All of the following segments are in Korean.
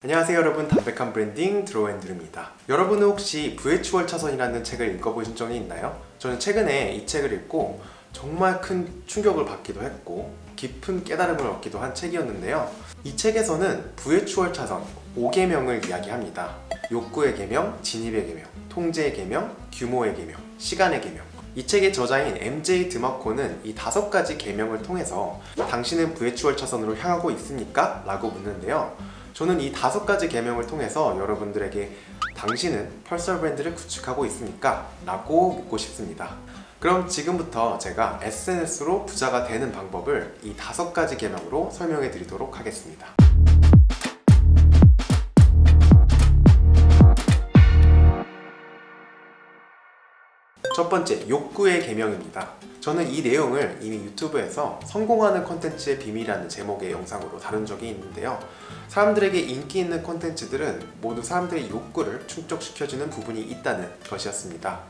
안녕하세요 여러분, 담백한 브랜딩 드로앤드루입니다. 여러분은 혹시 부의 차선이라는 책을 읽어보신 적이 있나요? 저는 최근에 이 책을 읽고 정말 큰 충격을 받기도 했고 깊은 깨달음을 얻기도 한 책이었는데요. 이 책에서는 부의 차선 5계명을 이야기합니다. 욕구의 계명, 진입의 계명, 통제의 계명, 규모의 계명, 시간의 계명. 이 책의 저자인 MJ 드마코는 이 5가지 계명을 통해서 당신은 부의 차선으로 향하고 있습니까? 라고 묻는데요. 저는 이 5가지 계명을 통해서 여러분들에게 당신은 퍼스널 브랜드를 구축하고 있습니까? 라고 묻고 싶습니다. 그럼 지금부터 제가 SNS로 부자가 되는 방법을 이 5가지 계명으로 설명해 드리도록 하겠습니다. 첫 번째, 욕구의 계명입니다. 저는 이 내용을 이미 유튜브에서 성공하는 콘텐츠의 비밀이라는 제목의 영상으로 다룬 적이 있는데요. 사람들에게 인기 있는 콘텐츠들은 모두 사람들의 욕구를 충족시켜주는 부분이 있다는 것이었습니다.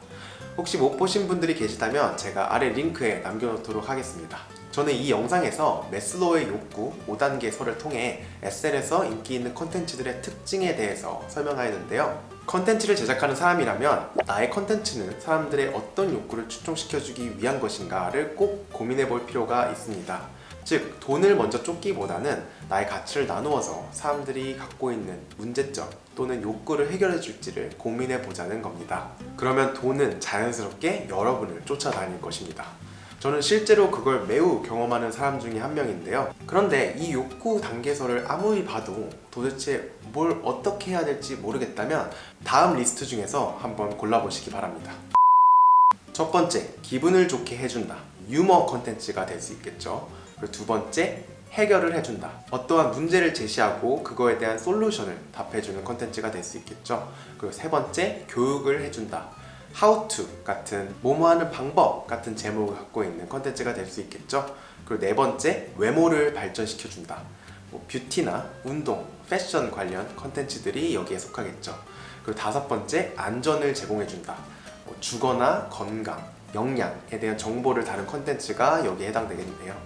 혹시 못 보신 분들이 계시다면 제가 아래 링크에 남겨놓도록 하겠습니다. 저는 이 영상에서 매슬로우의 욕구 5단계서를 통해 SNS에서 인기 있는 콘텐츠들의 특징에 대해서 설명하였는데요. 컨텐츠를 제작하는 사람이라면 나의 컨텐츠는 사람들의 어떤 욕구를 충족시켜주기 위한 것인가를 꼭 고민해 볼 필요가 있습니다. 즉, 돈을 먼저 쫓기보다는 나의 가치를 나누어서 사람들이 갖고 있는 문제점 또는 욕구를 해결해 줄지를 고민해 보자는 겁니다. 그러면 돈은 자연스럽게 여러분을 쫓아다닐 것입니다. 저는 실제로 그걸 매우 경험하는 사람 중에 한 명인데요. 그런데 이 욕구 단계서를 아무리 봐도 도대체 뭘 어떻게 해야 될지 모르겠다면 다음 리스트 중에서 한번 골라보시기 바랍니다. 첫 번째, 기분을 좋게 해준다. 유머 컨텐츠가 될 수 있겠죠. 그리고 두 번째, 해결을 해준다. 어떠한 문제를 제시하고 그거에 대한 솔루션을 답해주는 컨텐츠가 될 수 있겠죠. 그리고 세 번째, 교육을 해준다. How to 같은 뭐뭐 하는 방법 같은 제목을 갖고 있는 컨텐츠가 될 수 있겠죠. 그리고 네 번째, 외모를 발전시켜준다. 뷰티나 운동, 패션 관련 컨텐츠들이 여기에 속하겠죠. 그리고 다섯 번째, 안전을 제공해준다. 주거나 건강, 영양에 대한 정보를 다룬 컨텐츠가 여기에 해당되겠네요.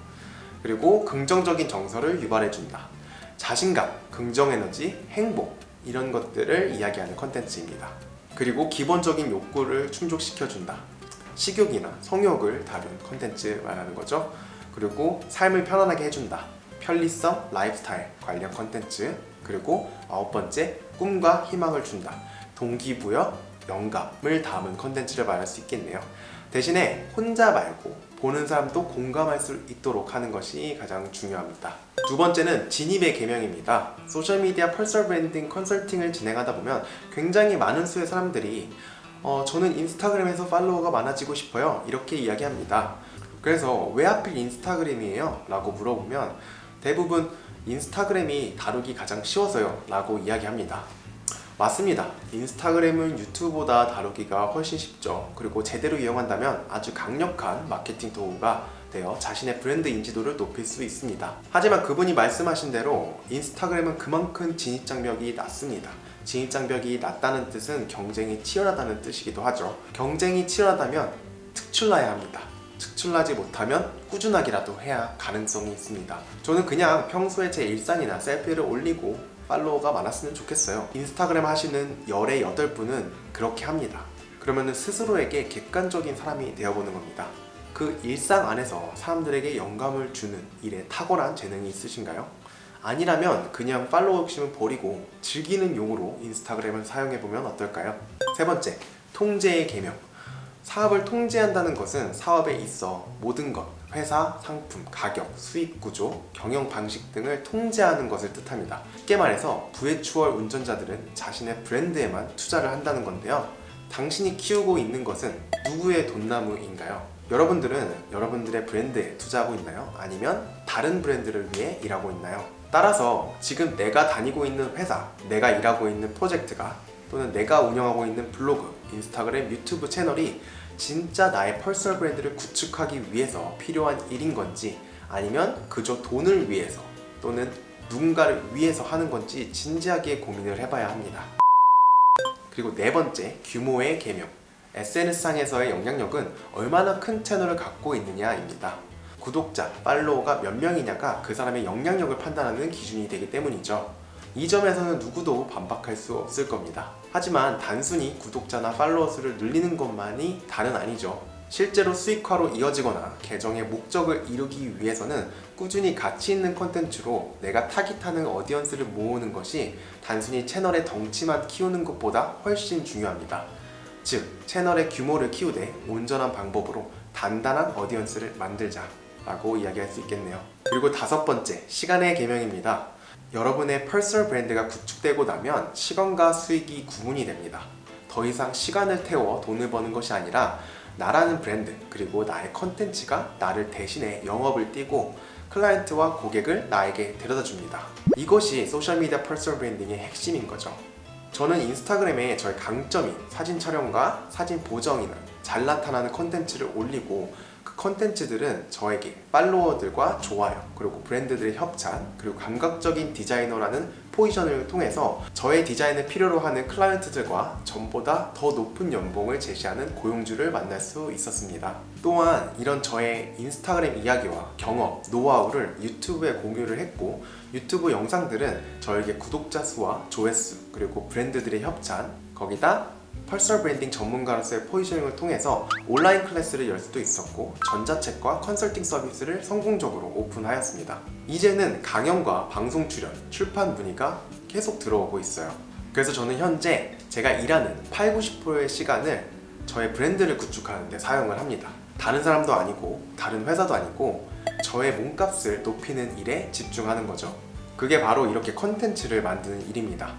그리고 긍정적인 정서를 유발해준다. 자신감, 긍정에너지, 행복 이런 것들을 이야기하는 컨텐츠입니다. 그리고 기본적인 욕구를 충족시켜준다. 식욕이나 성욕을 다룬 컨텐츠 말하는 거죠. 그리고 삶을 편안하게 해준다. 편리성, 라이프스타일 관련 컨텐츠. 그리고 9번째, 꿈과 희망을 준다. 동기부여, 영감을 담은 컨텐츠를 말할 수 있겠네요. 대신에 혼자 말고 보는 사람도 공감할 수 있도록 하는 것이 가장 중요합니다. 두 번째는 진입의 계명입니다. 소셜미디어 퍼스널 브랜딩 컨설팅을 진행하다 보면 굉장히 많은 수의 사람들이 저는 인스타그램에서 팔로워가 많아지고 싶어요 이렇게 이야기합니다. 그래서 왜 하필 인스타그램이에요? 라고 물어보면 대부분 인스타그램이 다루기 가장 쉬워서요 라고 이야기합니다. 맞습니다. 인스타그램은 유튜브보다 다루기가 훨씬 쉽죠. 그리고 제대로 이용한다면 아주 강력한 마케팅 도구가 되어 자신의 브랜드 인지도를 높일 수 있습니다. 하지만 그분이 말씀하신 대로 인스타그램은 그만큼 진입장벽이 낮습니다. 진입장벽이 낮다는 뜻은 경쟁이 치열하다는 뜻이기도 하죠. 경쟁이 치열하다면 특출나야 합니다. 특출나지 못하면 꾸준하게라도 해야 가능성이 있습니다. 저는 그냥 평소에 제 일상이나 셀피를 올리고 팔로워가 많았으면 좋겠어요. 인스타그램 하시는 18분은 그렇게 합니다. 그러면 스스로에게 객관적인 사람이 되어보는 겁니다. 그 일상 안에서 사람들에게 영감을 주는 일에 탁월한 재능이 있으신가요? 아니라면 그냥 팔로워 욕심은 버리고 즐기는 용으로 인스타그램을 사용해보면 어떨까요? 세 번째, 통제의 계명. 사업을 통제한다는 것은 사업에 있어 모든 것, 회사, 상품, 가격, 수익 구조, 경영 방식 등을 통제하는 것을 뜻합니다. 쉽게 말해서 부의 추월 운전자들은 자신의 브랜드에만 투자를 한다는 건데요. 당신이 키우고 있는 것은 누구의 돈나무인가요? 여러분들은 여러분들의 브랜드에 투자하고 있나요? 아니면 다른 브랜드를 위해 일하고 있나요? 따라서 지금 내가 다니고 있는 회사, 내가 일하고 있는 프로젝트가 또는 내가 운영하고 있는 블로그, 인스타그램, 유튜브 채널이 진짜 나의 퍼스널 브랜드를 구축하기 위해서 필요한 일인 건지 아니면 그저 돈을 위해서 또는 누군가를 위해서 하는 건지 진지하게 고민을 해봐야 합니다. 그리고 네 번째, 규모의 계명. SNS상에서의 영향력은 얼마나 큰 채널을 갖고 있느냐입니다. 구독자, 팔로워가 몇 명이냐가 그 사람의 영향력을 판단하는 기준이 되기 때문이죠. 이 점에서는 누구도 반박할 수 없을 겁니다. 하지만 단순히 구독자나 팔로워 수를 늘리는 것만이 다는 아니죠. 실제로 수익화로 이어지거나 계정의 목적을 이루기 위해서는 꾸준히 가치 있는 콘텐츠로 내가 타깃하는 어디언스를 모으는 것이 단순히 채널의 덩치만 키우는 것보다 훨씬 중요합니다. 즉, 채널의 규모를 키우되 온전한 방법으로 단단한 어디언스를 만들자 라고 이야기할 수 있겠네요. 그리고 5번째, 시간의 계명입니다. 여러분의 퍼스널 브랜드가 구축되고 나면 시간과 수익이 구분이 됩니다. 더 이상 시간을 태워 돈을 버는 것이 아니라 나라는 브랜드, 그리고 나의 컨텐츠가 나를 대신해 영업을 띄고 클라이언트와 고객을 나에게 데려다 줍니다. 이것이 소셜미디어 퍼스널 브랜딩의 핵심인 거죠. 저는 인스타그램에 저의 강점인 사진 촬영과 사진 보정이나 잘 나타나는 컨텐츠를 올리고 그 컨텐츠들은 저에게 팔로워들과 좋아요, 그리고 브랜드들의 협찬, 그리고 감각적인 디자이너라는 포지션을 통해서 저의 디자인을 필요로 하는 클라이언트들과 전보다 더 높은 연봉을 제시하는 고용주를 만날 수 있었습니다. 또한 이런 저의 인스타그램 이야기와 경험, 노하우를 유튜브에 공유를 했고, 유튜브 영상들은 저에게 구독자 수와 조회수, 그리고 브랜드들의 협찬, 거기다 퍼스널 브랜딩 전문가로서의 포지셔닝을 통해서 온라인 클래스를 열 수도 있었고, 전자책과 컨설팅 서비스를 성공적으로 오픈하였습니다. 이제는 강연과 방송 출연, 출판 문의가 계속 들어오고 있어요. 그래서 저는 현재 제가 일하는 80~90%의 시간을 저의 브랜드를 구축하는 데 사용을 합니다. 다른 사람도 아니고 다른 회사도 아니고 저의 몸값을 높이는 일에 집중하는 거죠. 그게 바로 이렇게 컨텐츠를 만드는 일입니다.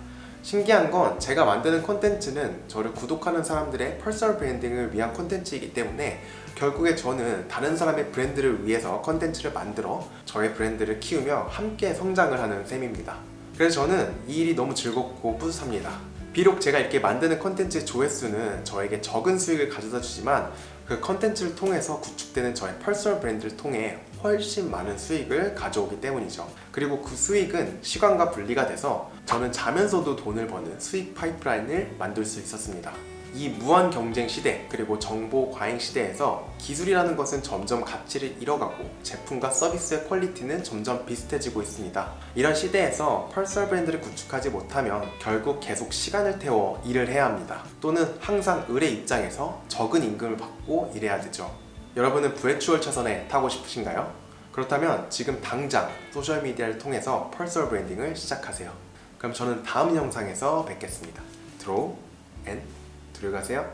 신기한 건 제가 만드는 컨텐츠는 저를 구독하는 사람들의 퍼스널 브랜딩을 위한 컨텐츠이기 때문에 결국에 저는 다른 사람의 브랜드를 위해서 컨텐츠를 만들어 저의 브랜드를 키우며 함께 성장을 하는 셈입니다. 그래서 저는 이 일이 너무 즐겁고 뿌듯합니다. 비록 제가 이렇게 만드는 컨텐츠의 조회수는 저에게 적은 수익을 가져다 주지만 그 컨텐츠를 통해서 구축되는 저의 퍼스널 브랜드를 통해 훨씬 많은 수익을 가져오기 때문이죠. 그리고 그 수익은 시간과 분리가 돼서 저는 자면서도 돈을 버는 수익 파이프라인을 만들 수 있었습니다. 이 무한 경쟁 시대, 그리고 정보 과잉 시대에서 기술이라는 것은 점점 가치를 잃어가고 제품과 서비스의 퀄리티는 점점 비슷해지고 있습니다. 이런 시대에서 퍼스널 브랜드를 구축하지 못하면 결국 계속 시간을 태워 일을 해야 합니다. 또는 항상 을의 입장에서 적은 임금을 받고 일해야 되죠. 여러분은 부의 추월 차선에 타고 싶으신가요? 그렇다면 지금 당장 소셜미디어를 통해서 퍼스널 브랜딩을 시작하세요. 그럼 저는 다음 영상에서 뵙겠습니다. 드로우 앤 들어가세요.